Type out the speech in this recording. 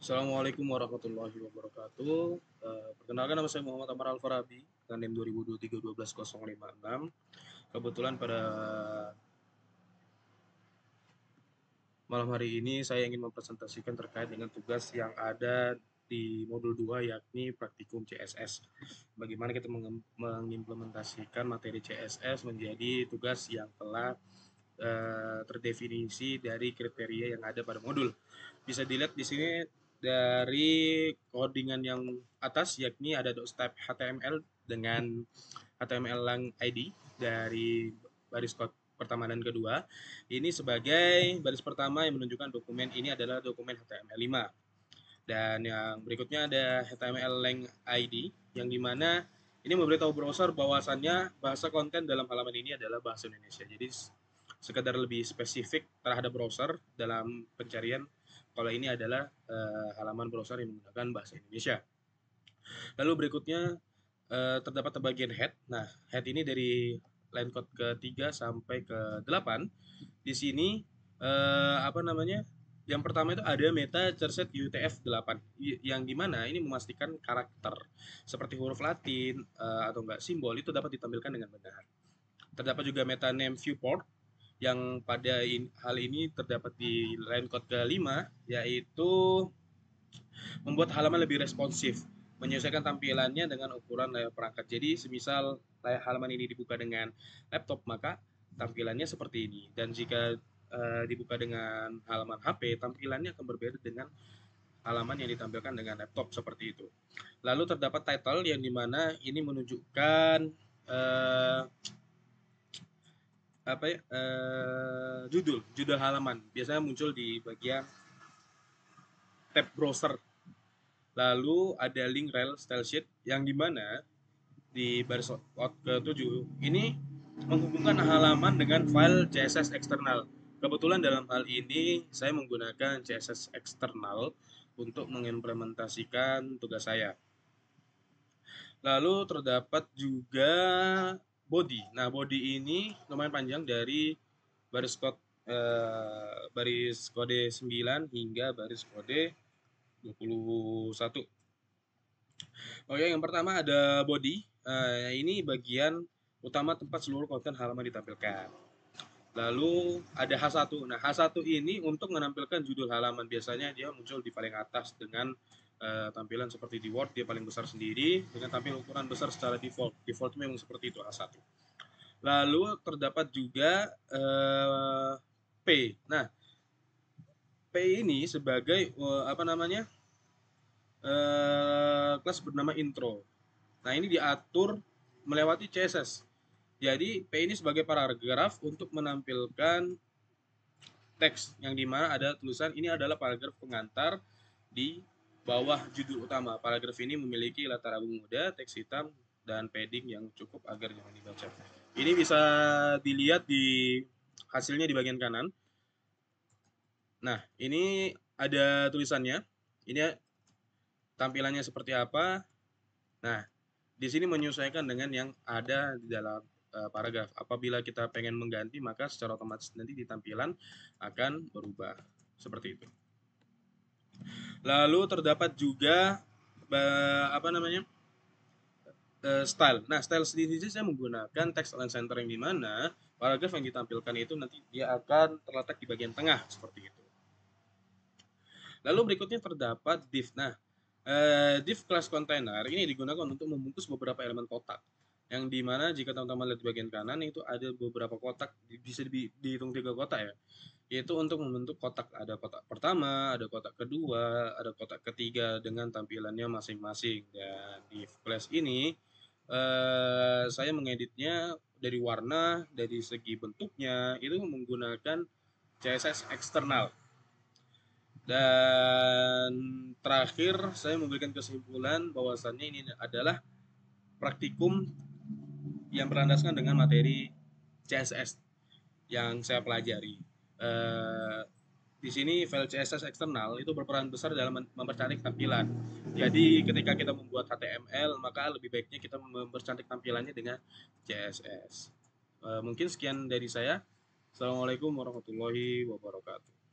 Assalamualaikum warahmatullahi wabarakatuh. Perkenalkan, nama saya Muhammad Amar Al-Farabi dengan NIM 2023 12056. Kebetulan pada malam hari ini saya ingin mempresentasikan terkait dengan tugas yang ada di modul 2, yakni praktikum CSS. Bagaimana kita mengimplementasikan materi CSS menjadi tugas yang telah terdefinisi dari kriteria yang ada pada modul. Bisa dilihat di sini dari codingan yang atas, yakni ada .type HTML dengan HTML lang ID dari baris code pertama dan kedua. Ini sebagai baris pertama yang menunjukkan dokumen ini adalah dokumen HTML5. Dan yang berikutnya ada HTML lang ID, yang dimana ini memberitahu browser bahwasannya bahasa konten dalam halaman ini adalah bahasa Indonesia. Jadi sekedar lebih spesifik terhadap browser dalam pencarian kalau ini adalah halaman browser yang menggunakan bahasa Indonesia. Lalu berikutnya terdapat bagian head. Nah, head ini dari line code ke-3 sampai ke-8. Di sini apa namanya? Yang pertama itu ada meta charset UTF-8 yang dimana ini memastikan karakter seperti huruf Latin atau enggak simbol itu dapat ditampilkan dengan benar. Terdapat juga meta name viewport yang pada hal ini terdapat di line code ke-5, yaitu membuat halaman lebih responsif, menyesuaikan tampilannya dengan ukuran layar perangkat. Jadi semisal halaman ini dibuka dengan laptop, maka tampilannya seperti ini. Dan jika dibuka dengan halaman HP, tampilannya akan berbeda dengan halaman yang ditampilkan dengan laptop, seperti itu. Lalu terdapat title yang dimana ini menunjukkan apa ya, judul halaman. Biasanya muncul di bagian tab browser. Lalu ada link rel style sheet yang dimana di baris out ke-7 ini menghubungkan halaman dengan file CSS eksternal. Kebetulan dalam hal ini saya menggunakan CSS eksternal untuk mengimplementasikan tugas saya. Lalu terdapat juga body. Nah, body ini lumayan panjang dari baris kode 9 hingga baris kode 21. Oke, yang pertama ada body. Ini bagian utama tempat seluruh konten halaman ditampilkan. Lalu ada H1. Nah, H1 ini untuk menampilkan judul halaman. Biasanya dia muncul di paling atas dengan tampilan seperti di Word, dia paling besar sendiri dengan tampil ukuran besar secara default. Default memang seperti itu H1. Lalu terdapat juga P. Nah, P ini sebagai apa namanya? Kelas bernama intro. Nah, ini diatur melewati CSS. Jadi, P ini sebagai paragraf untuk menampilkan teks yang dimana ada tulisan ini adalah paragraf pengantar di bawah judul utama. Paragraf ini memiliki latar abu muda, teks hitam, dan padding yang cukup agar nyaman dibaca. Ini bisa dilihat di hasilnya di bagian kanan. Nah, ini ada tulisannya. Ini tampilannya seperti apa. Nah, di sini menyesuaikan dengan yang ada di dalam paragraf. Apabila kita pengen mengganti, maka secara otomatis nanti di tampilan akan berubah. Seperti itu. Lalu terdapat juga apa namanya? Style. Nah, style sendiri saya menggunakan text align center yang dimana paragraf yang ditampilkan itu nanti dia akan terletak di bagian tengah seperti itu. Lalu berikutnya terdapat div. Nah, div class container ini digunakan untuk membungkus beberapa elemen kotak. Yang dimana jika teman-teman lihat di bagian kanan itu ada beberapa kotak, bisa dihitung 3 kotak ya. Yaitu untuk membentuk kotak. Ada kotak pertama, ada kotak kedua, ada kotak ketiga dengan tampilannya masing-masing. Dan div class ini saya mengeditnya dari warna, dari segi bentuknya itu menggunakan CSS eksternal. Dan terakhir saya memberikan kesimpulan bahwasannya ini adalah praktikum yang berlandaskan dengan materi CSS yang saya pelajari. Di sini file CSS eksternal itu berperan besar dalam mempercantik tampilan. Jadi ketika kita membuat HTML, maka lebih baiknya kita mempercantik tampilannya dengan CSS. Mungkin sekian dari saya. Assalamualaikum warahmatullahi wabarakatuh.